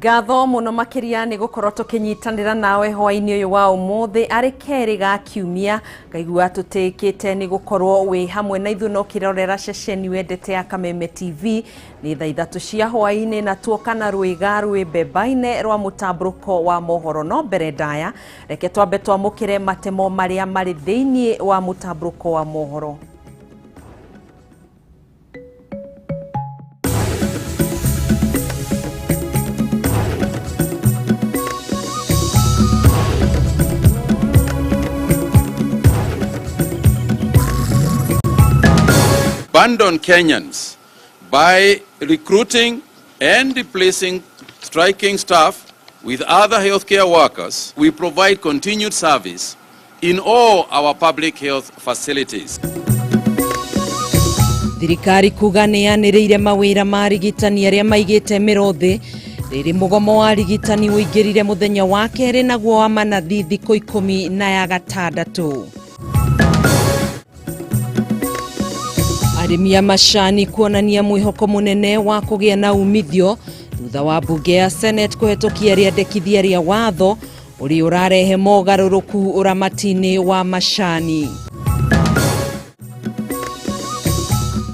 Ngatho muno makiria ni gukorwo tukinyitanira nawe hwaini uyu wa umuthi ari keri ga kiumia ngaigua tutikite ni gukorwo wi hamwe na ithu no kirorera ceceni wendete ya Kameme TV ni thaa ithatu cia hwaini na tuokana rwiga rwimbebaine rwa mutabruko wa Mohoro no mbere ndaya reke twambe twamukire matemo maria mari thiini wa mutabruko wa Mohoro. Abandon Kenyans by recruiting and replacing striking staff with other healthcare workers. We provide continued service in all our public health facilities. Thirikari kuga niyaniriire mawira ma rigitani aria maigite mirothi riri mugomo wa rigitani uingirire muthenya wa keri naguo wa manathi thikũ 16. Arĩmi a macani kuonania mwĩhoko munene wa kũgĩa na umithio thutha wa bunge ya Senate kũhetũkia rĩendekithia rĩa watho ũrĩa ũrarehe mogarũrũku ũramati-inĩ wa macani.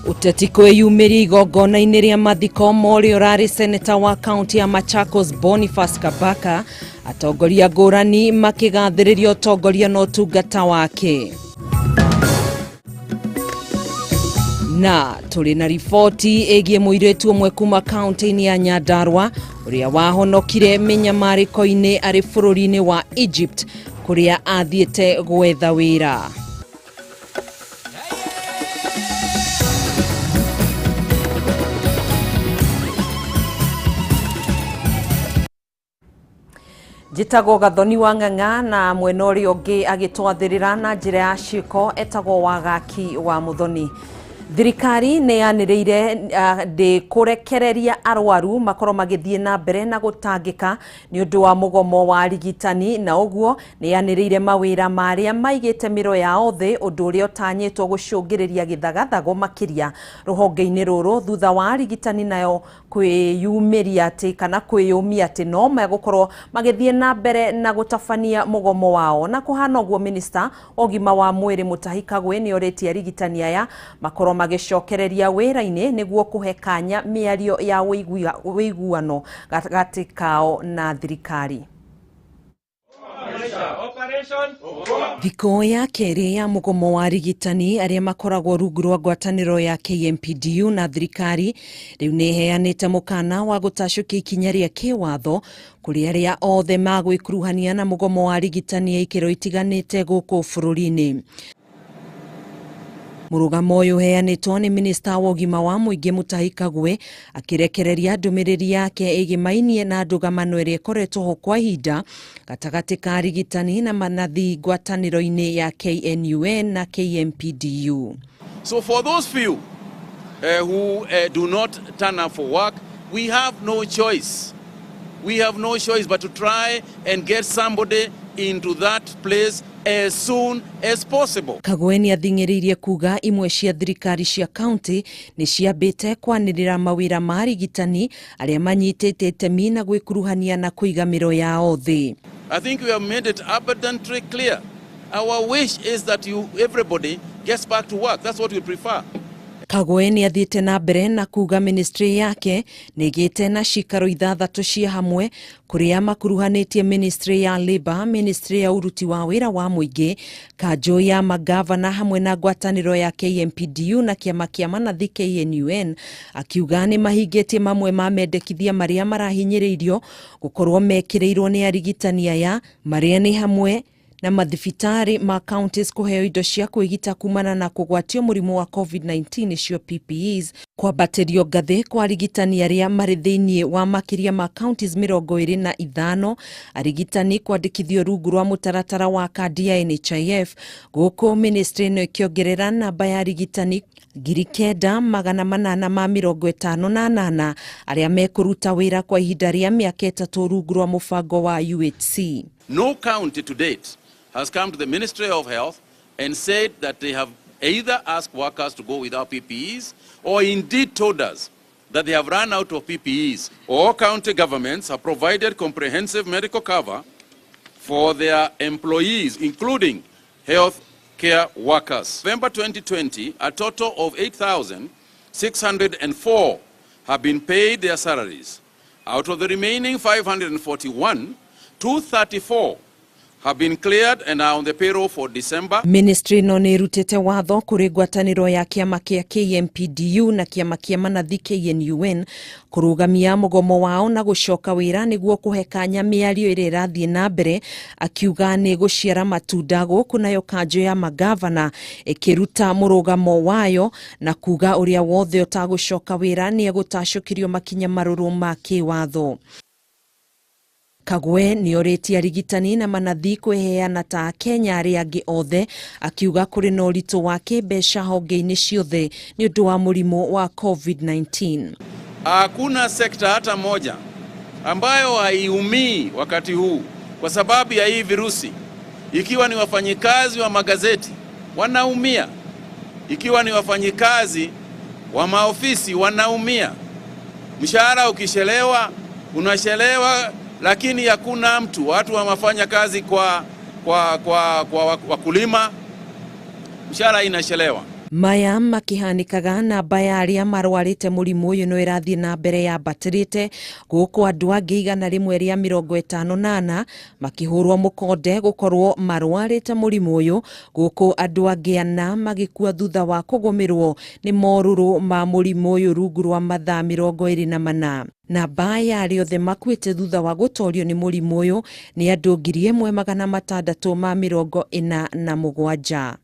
Ũteti kwĩyumĩria igongona-inĩ rĩa mathiko ma ũrĩa ũrarĩ seneta wa kaunti ya Machakos Boniface Kabaka, atongoria ngũrani makĩgathĩrĩria ũtongoria na ũtungata wake. Na tuli na ripoti egie muiretu omwe kuma kaunti-inĩ ya Nyandarua uria wahonokire minyamariko-inĩ ari bũrũri-inĩ wa Egypt kuria athiĩte gwetha wĩra. Jitago Gathoni wa Ng'ang'a na mwena ũrĩa ũngĩ agĩtwathĩrĩra na njĩra ya ciĩko etagwo Wagaki wa Muthoni. Thirikari ni yaniriire de kurekereria arwaru makorwo magithie na mbere na gutangika ni undu wa mugomo wa rigitani na uguo ni yaniriire mawira maria maigite miro yao thi undu uria utanyitwo gucungiriria githagathago makiria ruhonge-ini ruru thutha wa rigitani nayo kwiyumiria ati kana kwiyumia ati no magukorwo magithie na mbere na gutabania mugomo wao na kuhana uguo minister ogima wa mwiri Mutahi Kagwe ni oretie rigitani aya makorwo magicokereria wĩra-inĩ nĩguo kũhe kanya mĩario ya wĩiguano gatagatĩ kao na thirikari. Thikũ ya kerĩ ya mugomo wa rigitani aria makoragwo rungu rwa ngwatanĩro ya KMPDU na thirikari rĩu nĩ heanĩte mũkana wa gũtacũkia ikinya rĩa kĩwatho kũrĩ arĩa othe magwĩkuruhania na mugomo wa rigitani ya ikĩro itiganĩte gũkũ bũrũri-inĩ. Murugamo uyu heanitwo ni minister wa ũgima wa mũingĩ Mutahi Kagwe akirekereria ndũmĩrĩri yake ĩgĩmainie na ndũgamano ĩrĩa ĩkoretwo ho kwa ihinda gatagatĩ ka rigitani na manathi ngwatanĩro-inĩ ya KNUN na KMPDU. So for those few who do not turn up for work, we have no choice. We have no choice but to try and get somebody into that place as soon as possible. Kagwe ni athing'ĩrĩirie kuga imwe cia thirikari cia county ni ciambĩte kwanĩrĩra mawĩra ma rigitani arĩa manyitĩte itemi na gwĩkuruhania na kũiga mĩro yao thĩ. I think we have made it abundantly clear. Our wish is that everybody gets back to work. That's what we prefer. Kagwe ni athiĩte na mbere na kuga ministry yake nĩgĩte na cikaro 6 cia hamwe kũrĩa makuruhanĩtie ministry ya Labour, ministry ya uruti wa wĩra wa mũingĩ, kanjũ ya magavana hamwe na ngwatanĩro ya KMPDU na kĩama kĩa manathi KNUN, akiuga nĩ mahingĩtie mamwe ma mendekithia marĩa marahinyĩrĩirio gũkorwo mekĩrĩirwo nĩ arigitani aya marĩa nĩ hamwe na mathibitari ma counties kuheo indo cia kwĩgita kumana na kũgwatio mũrimũ wa COVID-19 nicio PPEs, kwambatĩrio ngathĩ kwa arigitani arĩa marĩ thĩinĩ wa makĩria ma counties 25, arigitani kwandĩkithio rungu rwa mũtaratara wa kandi ya NHIF, gũkũ ministry ĩno ĩkĩongerera namba ya arigitani 9,858 arĩa mekũruta wĩra kwa ihinda rĩa mĩaka 3 rungu rwa mũbango wa UHC. No county to date has come to the Ministry of Health and said that they have either asked workers to go without PPEs or indeed told us that they have run out of PPEs. All county governments have provided comprehensive medical cover for their employees, including health care workers. November 2020, a total of 8,604 have been paid their salaries. Out of the remaining 541, 234 have been cleared and are on the payroll for December. Ministry no nĩ rutĩte watho kũrĩ ngwatanĩro ya kĩama kĩa KMPDU na kĩama kĩa manathi KNUN kũrũgamia mũgomo wao na gũcoka wĩra nĩguo kũhe kanya mĩario ĩrĩa ĩrathiĩ na mbere, akiuga nĩ gũciara matunda gũkũ nayo kanjũ ya magavana ĩkĩruta mũrũgamo wayo na kuga ũrĩa wothe ũtagũcoka wĩra nĩ egũtacũkĩrio makinya marũrũ ma kĩwatho. Kagwe nĩ orĩtie arigitani na manathi kwĩheana ta Kenya arĩa angĩ othe, akiuga kũrĩ na ũritũ wa kĩmbeca honge-inĩ ciothe nĩ ũndũ wa mũrimũ wa COVID-19. Hakuna sekta hata moja ambayo haiumii wakati huu kwa sababu ya hii virusi. Ikiwa ni wafanyikazi wa magazeti wanaumia, ikiwa ni wafanyikazi wa maofisi wanaumia. Mshahara ukishelewa unashelewa, lakini hakuna mtu, watu wamafanya kazi kwa wakulima, mshahara inashelewa. Maya makihanikaga namba ya arĩa marwarĩte mũrimũ ũyũ no ĩrathiĩ na mbere yambatĩrĩte gũkũ andũ angĩ 154 makĩhũrwo mũkonde gũkorwo marwarĩte mũrimũ ũyũ, gũkũ andũ angĩ 4 magĩkua thutha wa kũgũmĩrwo nĩ morũrũ ma mũrimũ ũyũ rungu rwa mathaa 24. Namba ya arĩa othe makuĩte thutha wa gũtorio nĩ mũrimũ ũyũ nĩ andũ 1647.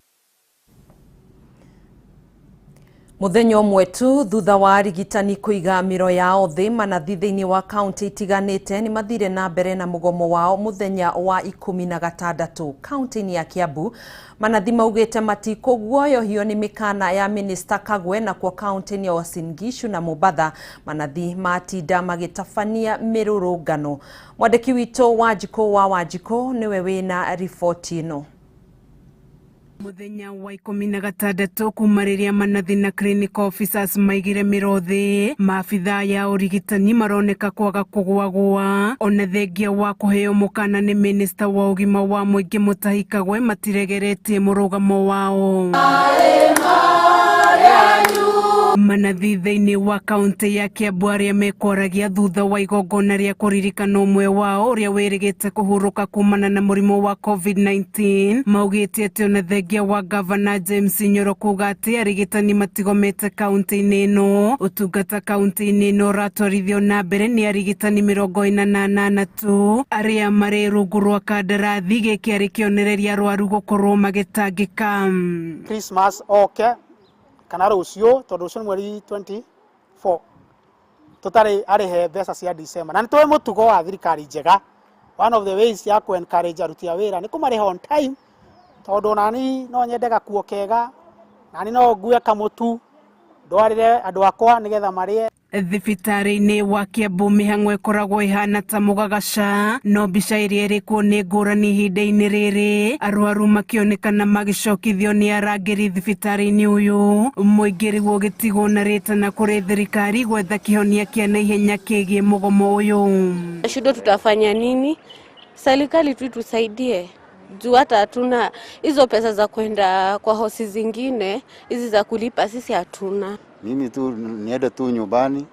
Mũthenya ũmwe tu thutha wa arigitani kũiga mĩro yao thĩ, manathi thĩinĩ wa kaunti itiganĩte nĩ mathire na mbere na mũgomo wao mũthenya wa 16 kaunti-inĩ ya Kiambu. Manathi maugĩte matikũguoyohio nĩ mĩkana ya Minister Kagwe na kwa kaunti-inĩ ya Uasin Gishu na Mombasa. Manathi matinda magĩtabania mĩrũrũngano. Mwandĩki witũ Wanjikũ wa Wanjikũ nĩwe wĩna riboti ĩno. Muthenya wa 16 kuma rĩrĩa manathi na clinic officers maigire mĩro thĩ, maabitha ya ũrigitani maroneka kwaga kũgwagwa. Ona thengia wa kũheo mũkana nĩ Minister wa ũgima wa mũingĩ Mutahi Kagwe matiregeretie mũrũgamo wao. Manathi thĩinĩ wa kaunti ya Kiambu arĩa mekwaragia thutha wa igongona rĩa kũririkana ũmwe wao ũrĩa wĩrĩgĩte kũhurũka kumana na mũrimũ wa COVID-19 maugĩte atĩ ona thengia wa Governor James Nyoro kuga atĩ arigitani matigomete kaunti-inĩ ĩno. Ũtungata kaunti-inĩ ĩno ũratwarithio na mbere nĩ arigitani 48 tu arĩa marĩ rungu rwa kandarathi, gĩkĩ arĩ kĩonereria arwaru gũkorwo magĩtangĩka. Christmas okay kana rũciũ tondũ rũciũ nĩ mweri 24 tũtarĩ arĩhe mbeca cia December, na nĩ tũĩ mũtugo wa thirikari njega. One of the ways ya encourage aruti a wĩra nĩ kũmarĩha on time, tondũ nani no nyende gakuo kega, nani no ngue kamũtu ndwarĩre andũ akwa nĩgetha marĩe. Thibitarĩ-inĩ wa Kiambu mĩhang'o ĩkoragwo ihana ta mũgagaca, no mbica ĩrĩa ĩrĩ kuo nĩ ngũrani ihinda-inĩ rĩrĩ, arwaru makĩonekana magĩcokithio nĩ arangĩri thibitarĩ-inĩ ũyũ. Mũingĩ rĩu ũgĩtigwo na rĩtana kũrĩ thirikari gwetha kĩhonia kĩa naihenya kĩgiĩ mũgomo ũyũ. Shida tutafanya nini? Serikali tu tusaidie. Juu hata hatuna hizo pesa za kwenda kwa hosi zingine, hizi za kulipa sisi hatuna. Mimi tu niende tu nyumbani,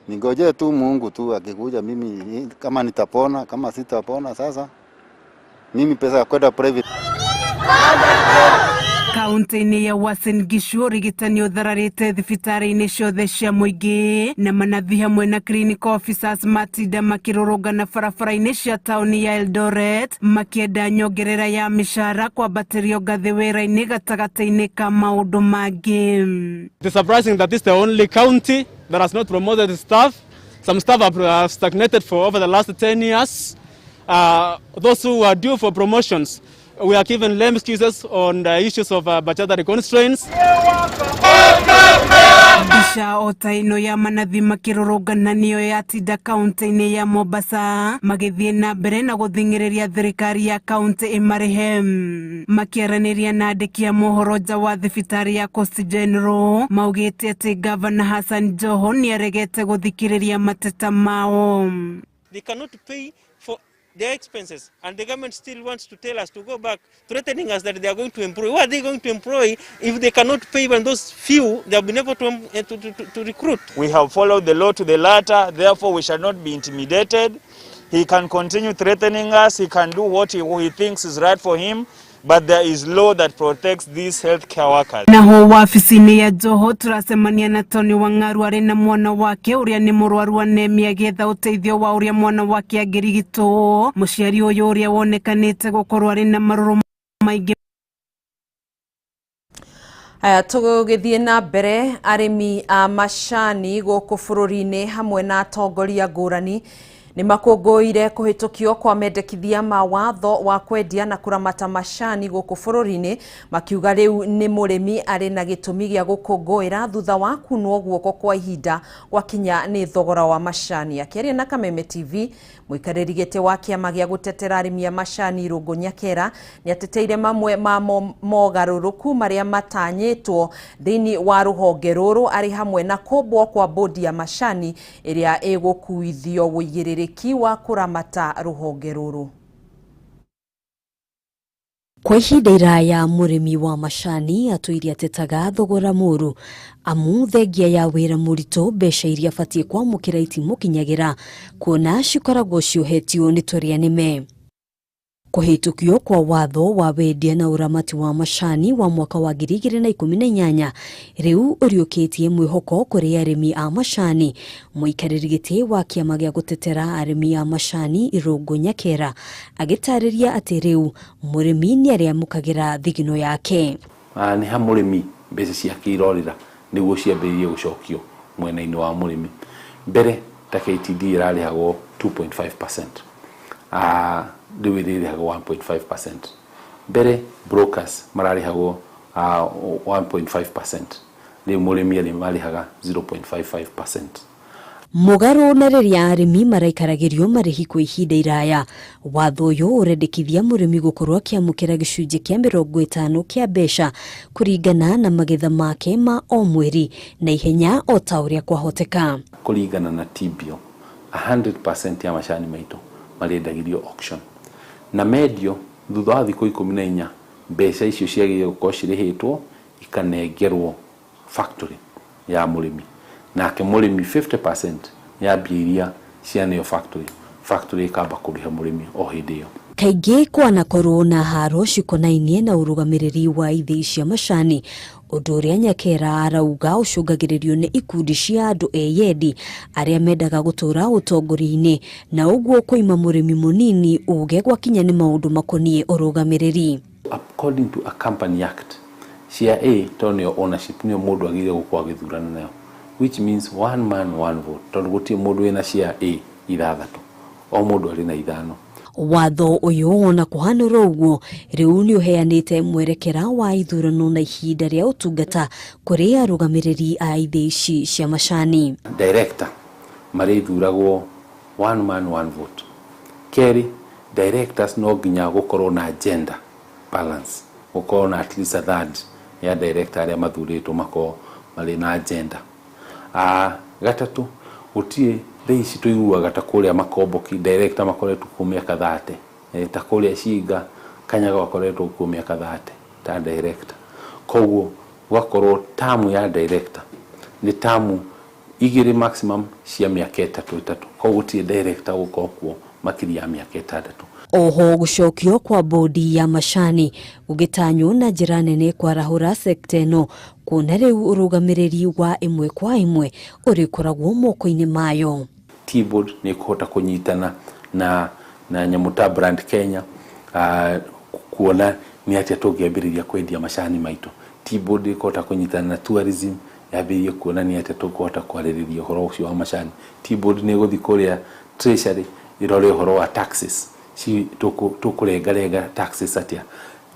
ningoje tu Mungu tu akikuja, mimi kama nitapona, kama sitapona sasa mimi pesa ya kwenda private. Kaunti-inĩ ya Uasin Gishu ũrigitani ũthararĩte thibitarĩ-inĩ ciothe cia mũingĩ, na manathi hamwe na clinic officers matinda makĩrũrũngana barabara-inĩ cia taũni ya Eldoret makĩenda nyongerera ya mĩcara kwambatĩrio ngathĩ wĩra-inĩ gatagatĩ-inĩ ka maũndũ mangĩ. It's surprising that this is the only county that has not promoted the staff. Some staff have stagnated for over the last 10 years. Those who are due for promotions, we are given lame excuses on the issues of budgetary constraints. Isha otaino ya manathi makirorongananinio ya tinda kaunti-ini ya Mombasa magithie na mbere na guthingireria thirikari ya kaunti imarehe. Makiaraniria na andiki a mohoro nja wa thibitari ya Coast General maugite ati Governor Hassan Joho niaregete guthikiriria mateta mao. They cannot pay for their expenses, and the government still wants to tell us to go back, threatening us that they are going to employ. What are they going to employ if they cannot pay even those few they have been able to recruit? We have followed the law to the letter, therefore we shall not be intimidated. He can continue threatening us, he can do what he thinks is right for him, but there is law that protects these healthcare workers. Naho wafisini ya Joho turasemania na Tony Wang'aru ari na mwana wake uria ni murwaru anemia agietha uteithio wa uria mwana wake agirigitwo. Muciari uyu uria wonekanite gukorwo ari na maruru maingi. Aya tugithie na mbere arimi a macani guku bururi-ini hamwe na atongoria ngurani ni makunguire kuhitukio kwa mendekithia ma watho wa kwendia na kuramata macani guku bururi-ini makiuga riu ni murimi ari na gitumi gia gukunguira thutha wa kunwo guoko kwa ihinda gwakinya ni thogora wa macani. Akiaria na Kameme TV, muikariri gite wa kiama gia gutetera arimi a macani Irungu Nyakera ni ateteire mamwe ma mogaruruku maria matanyitwo thiini wa ruhonge ruru ari hamwe na kombwo kwa bodi ya macani iria igukuithio wigiriri wa kuramata ruhonge ruru. Kwa ihinda iraya murimi wa macani atuire atetaga thogora muru amu thengia ya wira murito mbeca iria abatie kwamukira itimukinyagira kuona cikoragwo ciohetio ni twaria nime. Kuhitukio kwa watho wa wendia na uramati wa macani wa mwaka wa 2018 riu uriukitie mwihoko kuri arimi a macani. Muikariri giti wa kiama gia gutetera arimi a macani Irungu Nyakera agitariria ati riu murimi ni ariamukagira thigino yake. Ni ha murimi mbeca ciake irorira niguo ciambirie gucokio mwena-ini wa murimi. Mbere ta KTD irarihagwo 2.5%. Riu irarihagwo 1.5%. Mbere brokers mararihagwo 1.5%. Riu murimi arihaga 0.55%. Mugaru na riria arimi maraikaragirio marihi kwa ihinda iraya. Watho uyu urendekithia murimi gukorwo akiamukira gicunji kia 50 kia mbeca kuringana na magetha make ma o mweri na ihenya o ta uria kwahoteka. Kuringana na TBO 100% ya macani maitu mariendagirio auction. Na medio thutha wa thiku 14 mbeca icio ciagire gukorwo cirihitwo ikanengerwo factory ya murimi. Nake murimi 50% ya biria cianeo factory ikamba kuriha murimi o hindi iyo. Kaingi kwana korwo na haro cikonainie na urugamiriri wa ithii cia macani undu uria Nyakera arauga ucungagiririo ni ikundi cia andu eyendi aria mendaga gutura utongori-ini na uguo kuima murimi munini uge gwakinya ni maundu makonie urugamiriri. According to a company act, share tonio ownership ni mundu agire gukwa githurana nayo, which means one man one vote. Tondu gutie mundu ena share ithathatu o mundu ari na ithano. Watho uyu ona kuhanura uguo riu ni uheanite mwerekera wa ithurano na ihinda ria utungata kuri arugamiriri a ithii ici cia macani. Director marithuragwo one man one vote. Keri directors no nginya gukorwo na gender balance, gukorwo na at least a third ya director aria mathuritwo mako mari na gender. Gatatu utie theici tuiguaga ta kuria makomboki director makoretwo ku miaka 30, ta kuria Ciga Kanyaga wakoretwo ku miaka 30 ta director. Koguo wakorwo tamu ya director ni tamu igiri maximum cia miaka 3. Koguo tie director gukorwo makiria miaka 6. Oho gucokio kwa bodi ya macani ugitanywo na njira nene kwarahura sekta ino kuona riu urugamiriri wa imwe kwa imwe urikoragwo moko-ini mayo. T-board ni kuhota kunyitana na nyamuta brand Kenya kuona ni atia tugiambiriria kwendia macani maitu. T-board ni kuhota kunyitana na tourism yabirie kuona ni atia tukuhota kwaririria uhoro ucio wa macani. T-board ni guthi kuria treasury irore uhoro wa taxes, si tukurenga taxes atia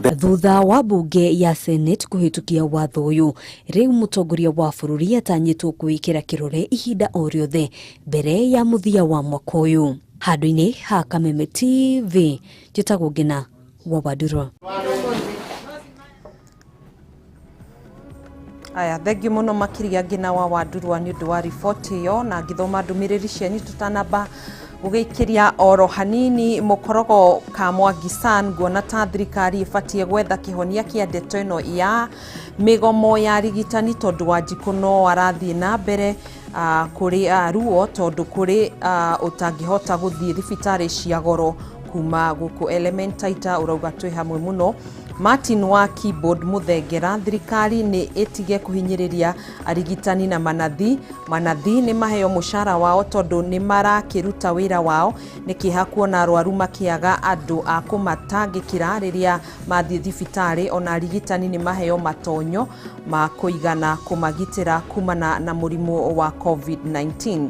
Thutha wa bunge ya Senate kuhitukia watho uyu, riu mutongoria wa bururi atanyitwo kuikira kirore ihinda o riothe mbere ya muthia wa mwaka uyu. Handu-ini ha Kameme TV, njitagwo Ngina wa Waduro. Aya, thengiũ mũno makĩria Ngina wa Wadurwa nĩ ũndũ wa riboti ĩyo, na ngĩthoma ndũmĩrĩri cianyu tũtanamba gũgĩikĩria oro hanini mũkorogo ka Mwangi San, nguona ta thirikari ĩbatiĩ gwetha kĩhonia kĩa ndeto ĩno ya mĩgomo ya arigitani, tondũ Wanjikũ no arathiĩ na mbere kũrĩ ruo, tondũ kũrĩ ũtangĩhota gũthiĩ thibitarĩ cia goro kuma gũkũ Elementaita. Ũrauga twĩ hamwe mũno. Martin wa Keyboard Muthengera, thirikari nĩ ĩtige kũhinyĩrĩria arigitani na manathi nĩ maheo mũcara wao, tondũ nĩ marakĩruta wĩra wao. Nĩ kĩeha kuona arwaru makĩaga andũ a kũmatangĩkĩra rĩrĩa mathiĩ thibitarĩ, ona arigitani nĩ maheo matonyo ma kũigana kũmagitĩra kumana na mũrimũ wa COVID-19.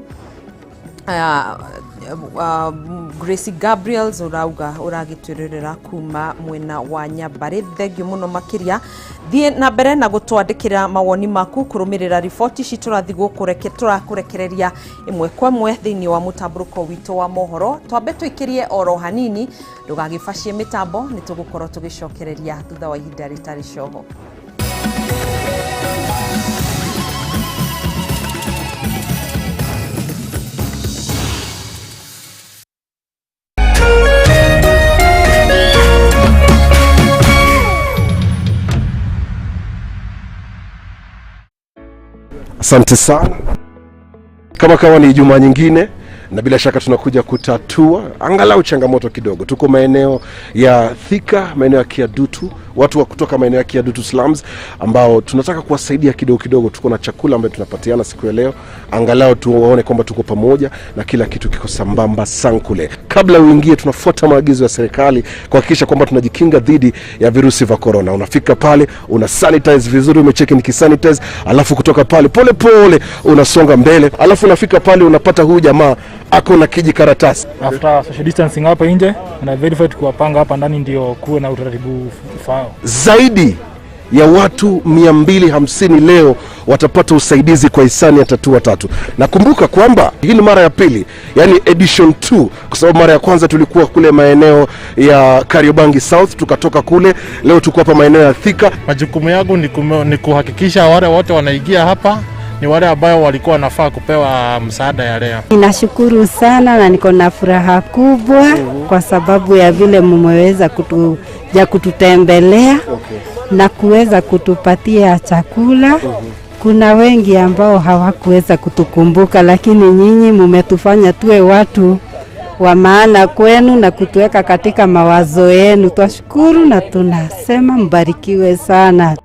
Gracie Gabriels urauga uragitwirira kuma mwena wa Nyambari. Thengiũ mũno makĩria, thiĩ na mbere na gũtwandĩkĩra mawoni maku kũrũmĩrĩra riboti ici tũrakũrekereria ĩmwe kwa ĩmwe thĩinĩ wa mũtambũrũko witũ wa mohoro. Twambe twĩkĩrie oro hanini, ndũgagĩbacie mĩtambo, nĩ tũgũkorwo tũgĩcokereria thutha wa ihinda rĩtarĩ coho. Asante sana. Kama ni Ijumaa nyingine, na bila shaka tunakuja kutatua angalau changamoto kidogo. Tuko maeneo ya Thika, maeneo ya Kiadutu, watu wa kutoka maeneo ya Kiadutu slums ambao tunataka kuwasaidia kidogo. Tuko na chakula ambacho tunapatiana siku ya leo, angalau tuone kwamba tuko pamoja na kila kitu kiko sambamba sankule. Kabla uingie, tunafuata maagizo ya serikali kuhakikisha kwamba tunajikinga dhidi ya virusi vya corona. Unafika pale, una sanitize vizuri, umecheck in kisanitize, alafu kutoka pale pole unasonga mbele, alafu unafika pale unapata huyu jamaa ako na kijikaratasi. After social distancing hapa nje, na verify kuwapanga hapa ndani ndio kuwe na utaratibu ufao. Zaidi ya watu 250 leo watapata usaidizi kwa hisani ya Tatua Tatu. Nakumbuka kwamba hii ni mara ya pili, yani edition 2, kwa sababu mara ya kwanza tulikuwa kule maeneo ya Kariobangi South, tukatoka kule, leo tuko hapa maeneo ya Thika. Majukumu yangu ni kuhakikisha wale wote wanaingia hapa ni wale ambao walikuwa wanafaa kupewa msaada ya leo. Ninashukuru sana na niko na furaha kubwa kwa sababu ya vile mmeweza kututembelea na kuweza kutupatia chakula. Kuna wengi ambao hawakuweza kutukumbuka, lakini nyinyi mmetufanya tuwe watu wa maana kwenu na kutuweka katika mawazo yenu. Twashukuru na tunasema mbarikiwe sana.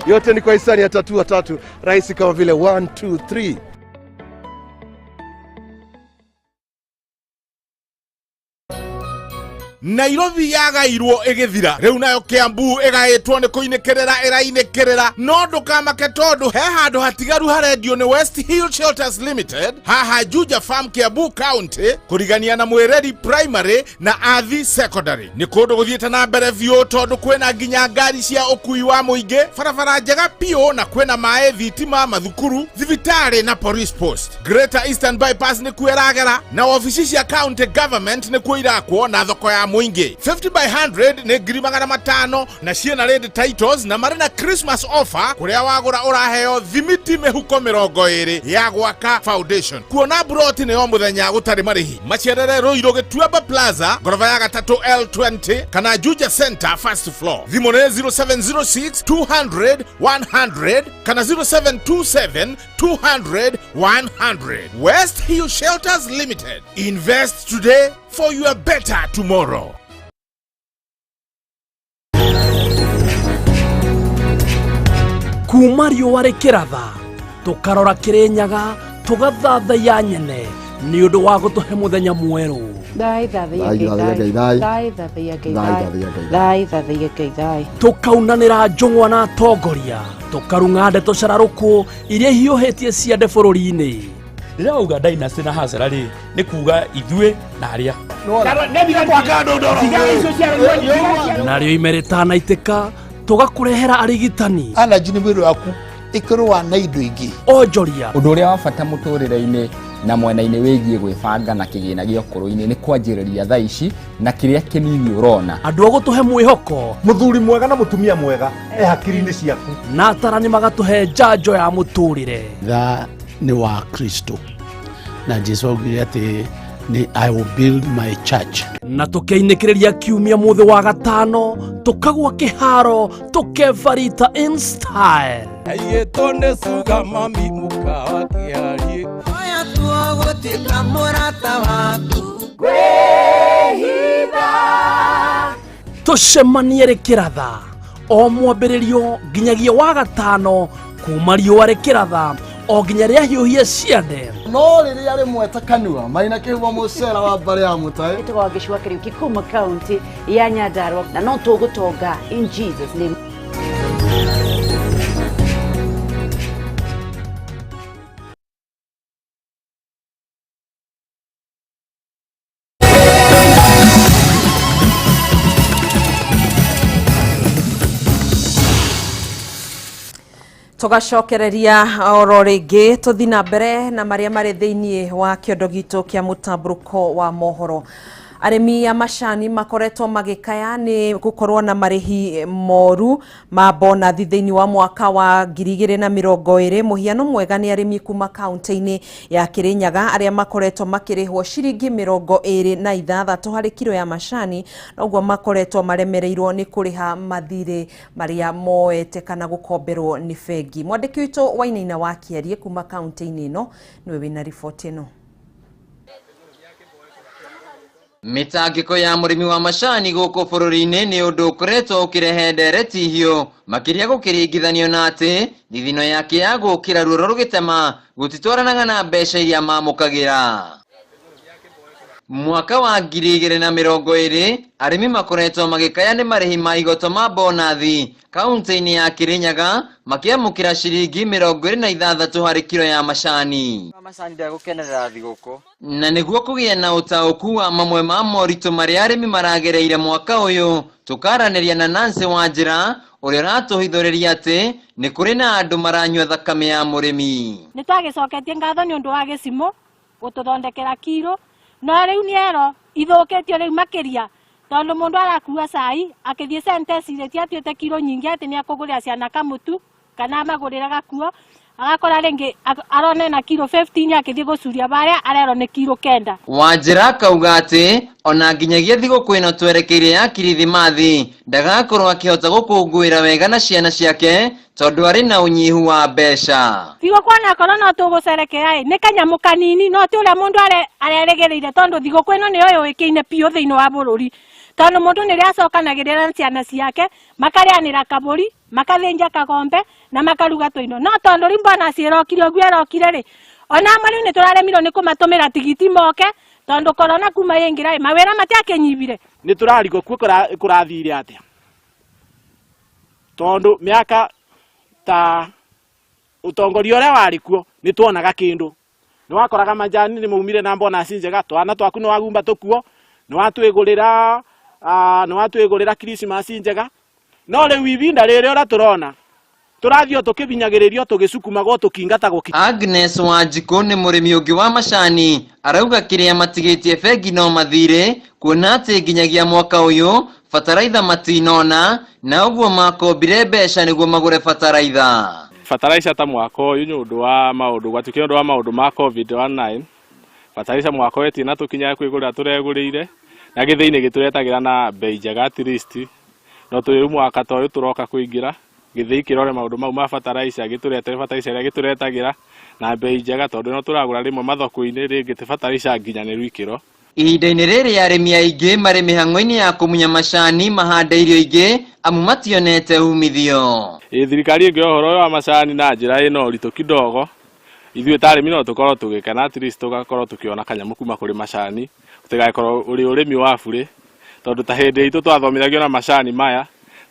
Yote ni kwa hisani ya Tatua Tatu, rahisi kama vile 1 2 3. Nairobi yagairwo igithira riu nayo Kiambu igaitwo ni kuinekerera irainekerera no ndukamake tondu he handu hatigaru harendio ni West Hill Shelters Limited haha Juja Farm, Kiambu County, kurigania na Mwereri Primary na Athi Secondary. Ni kundu guthiete na mbere biu tondu kwina nginya ngari cia ukui wa muingi, barabara njega pio na kwina mae, thitima, mathukuru, thibitari na police post. Greater Eastern Bypass ni kwiragera na ofisi cia county government ni kuirakwo na thoko ya muingi. 50 by 100 ni $500 na ciena red titles na marina Christmas offer kuria wagura uraheo thimiti mihuko 20 ya gwaka foundation. Kuona broti ni o muthenya gutari marihi. Macerere Ruiru Gituamba Plaza, gorofa ya 3 L20 kana Juja Center first floor. Thimu ni 0706 200 100 kana 0727 200 100. West Hill Shelters Limited. Invest today for your better tomorrow. Kuma riũa rĩkĩratha tũkarora Kĩrĩnyaga tũgathatha ya nyene nĩ ũndũ wa gũtũhe mũthenya mwerũ. Tũkaunanĩra njũng'wa na atongoria tũkarung'a ndeto cararũkũ iria hiũhĩtie ciande bũrũri-inĩ. rira uga dynasty na hasara ri ni kuga ithue na aria nario imeretana iteka tugakurehera arigitani allergy ni mwiri waku ikorwa na indo ingi onjoria undu uria wa bata muturire-ini na mwena-ini wigie gwibanga na kigina gia ukuru-ini ni kwanjiriria thaa ici na kiria kinini urona andu agutuhe mwihoko muthuri mwega na mutumia mwega hakiri-ini ciaku na atarani magatuhe njanjo ya muturire tha ni wa Kristo na Jesu augire ati ni I will build my church na tukeinikiriria kiumia muthi wa gatano tukagwa kiharo tukevarita in style ayetonde suga mami mukawa kiari oya tuogotika murata waku gwehitha tucemanie rikiratha o mwambiririo nginyagia wa gatano kuma riũa rikiratha o nginya ria hiũhia ciande no riria rimwe ta kanua maina kihumo mucera wa mbare ya mutai tuwa gicua kiriu kikuma county ya Nyandarua na no tugutonga in Jesus name. Tugacokereria oro ringi tuthi na mbere na maria mari thiini wa kiondo gitu kia mutamburuko wa mohoro. Arimi a macani makoretwo magikaya ni gukorwo na marihi moru ma bonathi thiini wa mwaka wa 2020 muhiano mwega ni arimi kuma kaunti-ini ya Kirinyaga aria makoretwo makirihwo ciringi 26 hari kilo ya macani noguo makoretwo maremereirwo ni kuriha mathire maria moete kana gukomberwo ni bengi. Mwandiki witu Wainaina wa Kiarie kuma kaunti-ini ino niwe wina ripoti ino. Mitangiko ya murimi wa macani guku bururi-ini ni undu ukoretwo ukirehe ndereti hiyo makiria gukiringithanio na ati thithino yake ya gukira ruoro rugitema gutitwaranaga na mbeca iria mamukagira. Mwaka wa 2020 arimi makoretwo magikaya ni marihi ma igoto ma bonathi kaunti-ini ya Kirinyaga makiamukira ciringi 26 hari kilo ya macani. Macani ndagukenerera thiguku na niguo kugia na utauku wa mamwe ma moritũ maria arimi maragereire mwaka uyu tukaraniria na Nancy Wanjira uria ratuhithuriria ati ni kuri na andu maranywa thakame ya murimi. Ni twagicoketie ngatho ni undu wa gicimo gututhondekera kiro no riu niero ithuketio riu makiria tondu mundu arakua cai akithie sentence iretia atuite kiro nyingi ati ni akugurira ciana kamutu kana amagurira gakuo agakora ringi arone na kiro 15 akithie gucuria baria arero ni kiro 9. Wanjira kauga ati ona nginyagia thiguku ino twerekeire ya Kirithimathi ndagakorwo akihota gukungwira wega na ciana ciake tondu ari na unyihu wa mbeca. Thiguku na korwo no tugucerekera ni kanyamu kanini no ti uria mundu areregereire tondu thiguku ino ni yo yuikiine pio thiini wa bururi tondu mundu ni ria acokanagirira ciana ciake makarianira kaburi makathinja kagombe na makaruga twindo no tondu ri mbona ciirokire oguo erokire ri ona amwe ni turaremirwo ni kumatumira tigiti moke tondu korona kuma yingira mawira matiakenyibire ni turariko kurathire atia tondu miaka ta utongoria uria wari kuo ni tuonaga kindu ni wakoraga majani ni muumire na mbona njega twana twaku ni wagumba tukuo ni watwigurira Christmas njega no riu ibinda riri ora turona turathio tukibinyagiririo tugicukuma tukingatagwo. Agnes Wanjiku ni murimi ungi wa macani arauga kiria matigitie bengi no mathire kuona ati nginyagia mwaka uyu fataraitha matinona na uguo makombire mbeca niguo magure fataraitha. Fataraitha ta mwaka uyu ni undu wa maundu gwatukire undu wa maundu ma COVID-19 fataraitha mwaka uyu tina tukinya kwigurira turegurire na githiini gituretagera na bei njega at least no tuyu mwaka ta uyu turoka kuingira githii kirore maundu mau ma fataraitha gituretere fataraitha ria gituretagera na bei njega tondu no turagura rimwe mathoko-ini ringi ti fataraitha nginyaniru ikiro. Ihinda-ini riri arimi aingi mari mihang'o-ini ya kumunya macani mahande irio ingi amu mationete umithio. Thirikari ingi uhoro wa macani na njira ino ritu kidogo ithuĩ ta arĩmi no tũkorwo tũgĩkena at least tũgakorwo tũkĩona kanyamu kuma kũrĩ macani ũtigakorwo ũrĩ ũrĩmi wa bure tondu ta hĩndĩ itũ twathomithagio na macani maya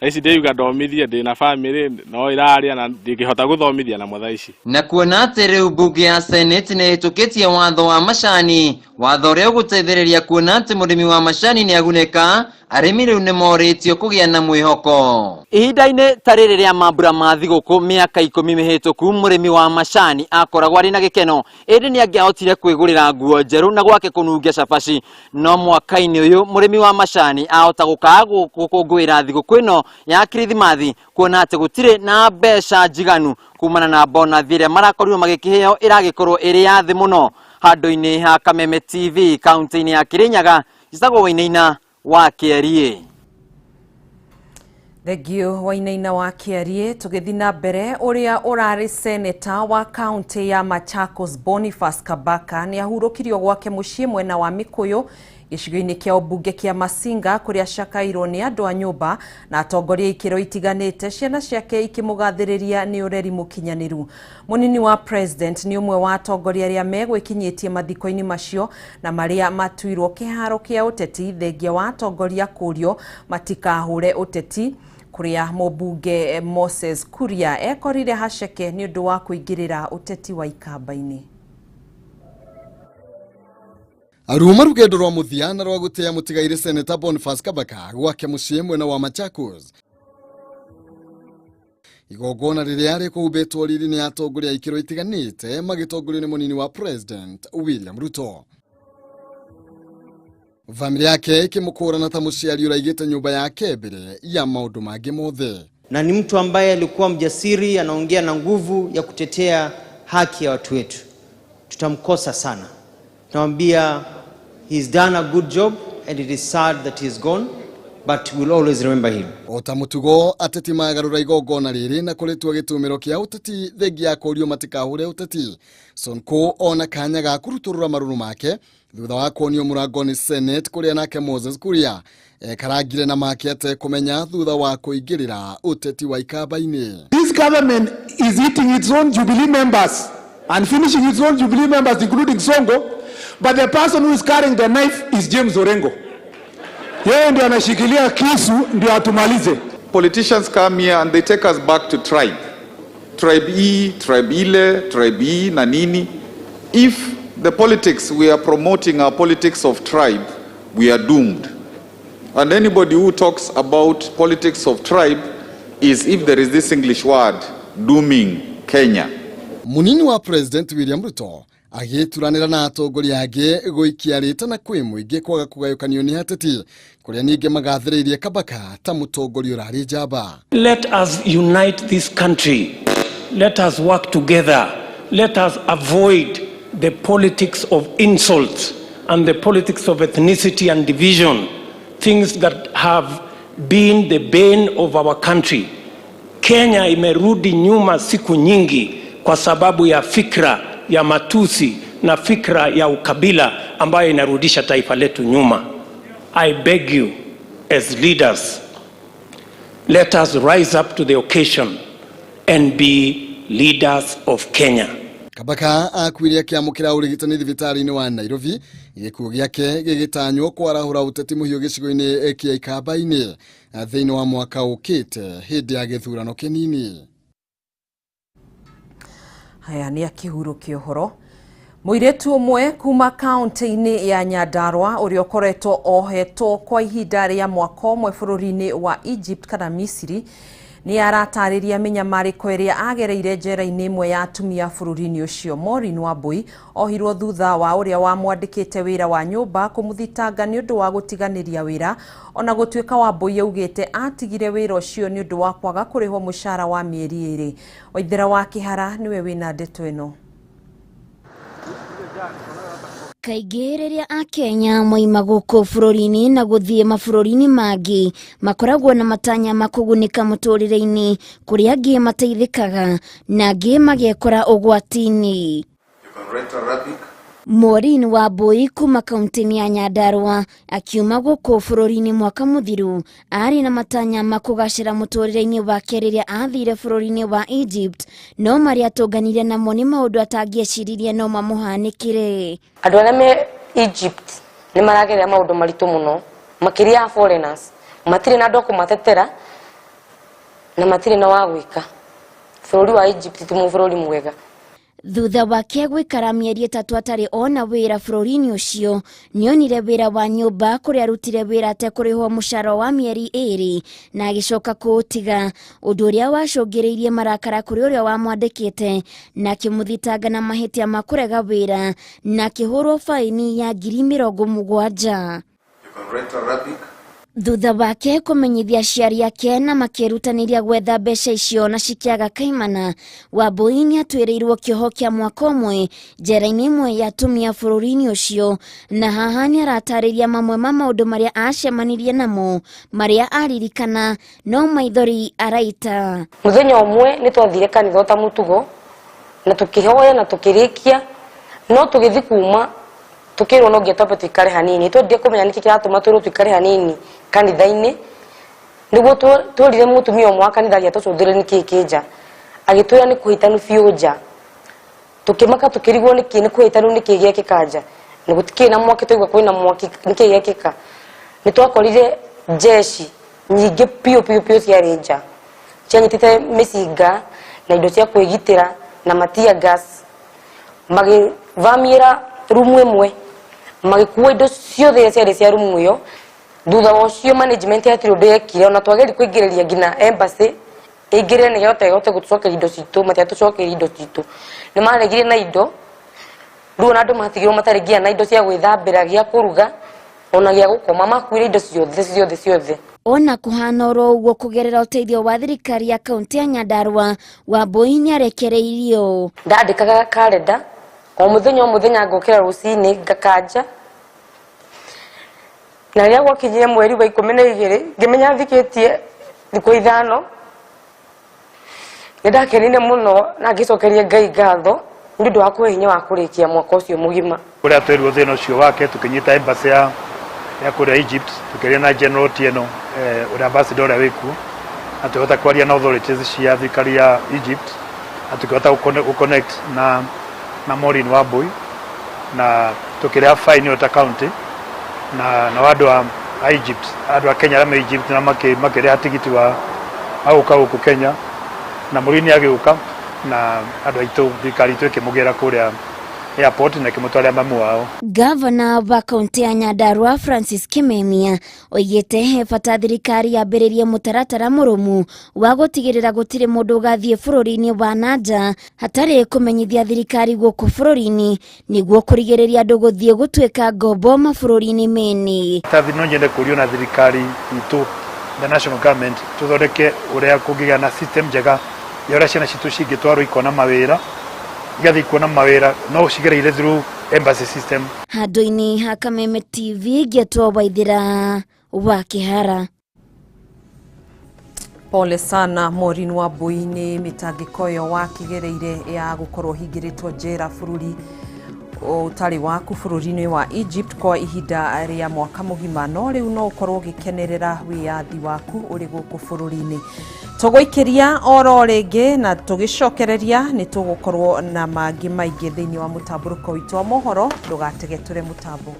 Ici ndiuga ndomithie ndina family no iraria na ndingihota guthomithia na motha ici. Na kuona atĩ rĩu mbunge ya Senate nĩ ĩtũkĩtie watho wa macani, watho ũrĩa ũgũteithĩrĩria kuona atĩ mũrĩmi wa macani nĩ agunĩka, arĩmi rĩu nĩ morĩtio kũgĩa na mwĩhoko. Ihinda-inĩ ta rĩrĩ rĩa mambura ma thigũkũ mĩaka 10 mĩhĩtũku, mũrĩmi wa macani akoragwo arĩ na gĩkeno, ĩndĩ nĩ angĩahotire kwĩgũrĩra nguo njerũ na gwake kũnungia cabaci. No mwaka-inĩ ũyũ mũrĩmi wa macani ahota gũkaga gũkũngũĩra thigũkũ ĩno ya Kirithimathi, kuona atĩ gũtirĩ na mbeca njiganu kumana na bonathi ĩrĩa marakorirwo magĩkĩheo ĩragĩkorwo ĩrĩ ya thĩ mũno. Handũ-inĩ ha Kameme TV kaunti-inĩ ya Kirinyaga, Isagwo Wainaina wa Kĩarie. Thegio Wainaina wa Kĩarie. Tũgĩthiĩ na mbere, ũrĩa ũrarĩ seneta wa kaunti ya Machakos Boniface Kabaka nĩ ahurũkirio gwake mũciĩ mwena wa Mĩkũyũ gĩcigo-inĩ kĩa ũmbunge kĩa Masinga, kũrĩa cakairwo nĩ andũ a nyũmba na atongoria ikĩro itiganĩte, ciana ciake ikĩmũgathĩrĩria nĩ ũreri mũkinyanĩru. Mũnini wa president nĩ ũmwe wa atongoria arĩa megwĩkinyĩtie mathiko-inĩ macio na marĩa matuirwo kĩharo kĩa ũteti thengia wa atongoria kũrio matikahũre ũteti, kũrĩa mũmbunge Moses Kuria ekorire haceke nĩ ũndũ wa kũingĩrĩra ũteti wa ikamba-inĩ. Aruma rugendo rwa muthiana rwa gutea mutigaire Senator Boniface Kabaka gwake muciĩ mwena wa Machakos. Igogona rĩrĩa rĩkũhũmbĩtwo rĩrĩ nĩ atongoria ikĩro itiganĩte magĩtongorio nĩ mũnini wa president William Ruto. Family yake ikĩmũkũrana ta mũciari ũraigĩte nyũmba yake mbere ya maũndũ mangĩ mothe. Na ni mtu ambaye alikuwa mjasiri, anaongea na nguvu ya kutetea haki ya watu wetu. Tutamkosa sana. Tunamwambia he's done a good job and it is sad that he's gone, but we'll always remember him. Ota mutugo ateti magarura igogona rĩrĩ na kũrĩtua gĩtumĩro kĩa ũteti thengia ya kũrio matikahũre ũteti. Sonko ona kanya ga kũrutũrũra marũrũ make thutha wa kuonio mũrango nĩ Senate kũrĩa nake Moses Kuria karangire na make ate kũmenya thutha wa kũingĩrĩra ũteti wa ikamba-inĩ. This government is eating its own Jubilee members and finishing its own Jubilee members, including Songo, but the person who is carrying the knife is James Orengo. Yeye ndio anashikilia kisu ndio atumalize. Politicians come here and they take us back to tribe. Tribe E, tribe ile, tribe E na nini. If the politics we are promoting are politics of tribe, we are doomed. And anybody who talks about politics of tribe is, if there is this English word, dooming Kenya. Munini wa president William Ruto agĩturanĩra na atongoria angĩ gũikia rĩta na kwĩ mũingĩ kwaga kũgayũkanio nĩ ateti kũrĩa ningĩ magathĩrĩirie Kabaka ta mũtongoria ũrarĩ njamba. Let us unite this country. Let us work together. Let us avoid the politics of insults and the politics of ethnicity and division, things that have been the bane of our country. Kenya imerudi nyuma siku nyingi kwa sababu ya fikra ya matusi na fikra ya ukabila ambayo inarudisha taifa letu nyuma. I beg you as leaders, let us rise up to the occasion and be leaders of Kenya. Kabaka akwiria kĩamũkĩra ũrigitani thibitarĩ-inĩ wa Nairobi, gĩkuũ gĩake gĩgĩtanywo kwarahũra ũteti mũhiũ gĩcigo-inĩ kĩa ikamba-inĩ thĩinĩ wa mwaka ũkĩte hĩndĩ ya gĩthurano kĩnini. Haya nĩ akĩhurũkia ũhoro. Mũirĩtu ũmwe kuma kaunti-inĩ ya Nyandarua ũrĩa ũkoretwo ohetwo kwa ihinda rĩa mwaka ũmwe bũrũri-inĩ wa Egypt kana Misiri nĩ aratarĩria mĩnyamarĩko ĩrĩa agereire njera-inĩ ĩmwe ya atumia bũrũri-inĩ ũcio. Maureen Wambui ohirwo thutha wa ũrĩa wamwandĩkĩte wĩra wa nyũmba kũmũthitanga nĩ ũndũ wa gũtiganĩria wĩra, ona gũtuĩka Wambui augĩte atigire wĩra ũcio nĩ ũndũ wa kwaga kũrĩhwo mũcara wa mĩeri 2. Waithĩra wa Kĩhara nĩwe wĩna ndeto ĩno. Kaingĩ rĩrĩa Akenya moima gũkũ bũrũri-inĩ na gũthiĩ mabũrũri-inĩ mangĩ makoragwo na matanya ma kũgunĩka mũtũrĩre-inĩ, kũrĩa angĩ mateithĩkaga na angĩ magekora ũgwati-inĩ. Maureen Wambui kuma kaunti-inĩ ya Nyandarua akiuma gũkũ bũrũri-inĩ mwaka mũthiru arĩ na matanya ma kũgacĩra mũtũrĩre-inĩ wake rĩrĩa athire bũrũri-inĩ wa Egypt, no marĩa atũnganire namo nĩ maũndũ atangĩeciririe no mamũhanĩkĩre. Andũ arĩa me Egypt nĩ maragerera maũndũ maritũ mũno, makĩria ya foreigners, matirĩ na andũ kũmatetera, na matire na wagwika bururi wa Egypt ti mu bururi mwega. Thutha wake gwikara mieri 3 atari ona wira bururi-ini ucio nionire wira wa nyumba kuria arutire wira atekurihwo mushara wa mieri 2 na agicoka kuutiga, undu uria wacungiriirie marakara kuri uria wamwandikite na kimuthitanga na mahitia ma kurega wira na kihurwo faini ya $70,000. Thutha wake kumenyithia aciari ake na makirutaniria gwetha mbeca icio na cikiaga kaimana, Wambui ni atwirirwo kioho kia mwaka umwe njera-ini imwe ya atumia bururi-ini ucio, na haha ni aratariria mamwe ma maundu maria acemanirie namo maria aririkana no maithori araita. Muthenya umwe ni twathire kanitha ta mutugo na tukihoya na tukirikia no tugithi kuma tukirwo no ngietwa twikare hanini twendie kumenya niki kiratuma twirwo twikare hanini kanitha-ini niguo twirire mutumia umwe kanitha gia tucuthire niki kinja agitwira ni kuhitanu fiuja tukimaka tukirigwo niki ni kuhitanu niki gia kikanja ni gutikire na mwaki twaigwa kwina mwaki niki gia kika ni twakorire jeshi nyingi pio cia renja cianyitite micinga na indo cia kwigitira na matia gas magivamira rumu imwe magikuwa indo ciothe ciari cia rumu iyo. Thutha wa ucio management ya tiro ndekire ona twageri kuingiriria ngina embassy ingire ni yote gutucokera indo citu matia tucokera indo citu ni maregire na indo riu na andu matigirwo matarigia na indo cia gwithambira gia kuruga ona gia gukoma makuire indo ciothe. Ona kuhana oro uguo kugerera uteithio wa thirikari ya kaunti ya Nyandarua, Wambui ni arekereirio. Ndandikaga kalenda o muthenya ngokera rucini ngakanja na ria gwakinyire mweri wa 12 ngimenya thikitie thiku 5 ndakenine muno na ngicokeria Ngai ngatho ni ndu wa kuhinya wa kurikia mwaka ucio mugima. Kuria twerirwo thina ucio wake tukinyita embassy ya kuria Egypt tukiria na General Tieno uria ambassador uria wiku atuhota kwaria na authorities cia thirikari ya Egypt atukihota connect na Maureen Wambui na tukiria fine ota county na wadu wa Egypt adu wa Kenya na Egypt na makiria tigiti wa auka huku Kenya na Maureen agiuka na adu aitu thirikari tu ikimugera kuria airport na kimutwara mamu wao. Gavana wa kaunti ya Nyandarua Francis Kameme oigite he bata thirikari yambiririe mutaratara murumu wa gutigirira gutire mundu gathie bururi-ini wa nanja hatari kumenyithia thirikari guku bururi-ini niguo kurigiriria andu guthie gutwika ngombo mabururi-ini meni. Tavino nyende kurio na thirikari itu the national government tuthondeke uria kugiga na system njega ya uria ciana citu cingitwarwo ikona mawira igathi kuona mawira no cigereire through embassy system. Handu-ini ha Kameme TV Getwo Waithira wa Kihara. Pole sana Maureen Wambui ni mitangiko yo wakigereire ya gukorwo hingiritwo njera bururi utari waku bururi-ini wa Egypt kwa ihinda ria mwaka mugima no riu no ukorwo gikenerera wiyathi waku uri guku bururi-ini. Tuguikiria oro ringi na tugicokereria ni tugukorwo na mangi maingi thiini wa mutamburuko witu wa mohoro ndugatege ture mutambo.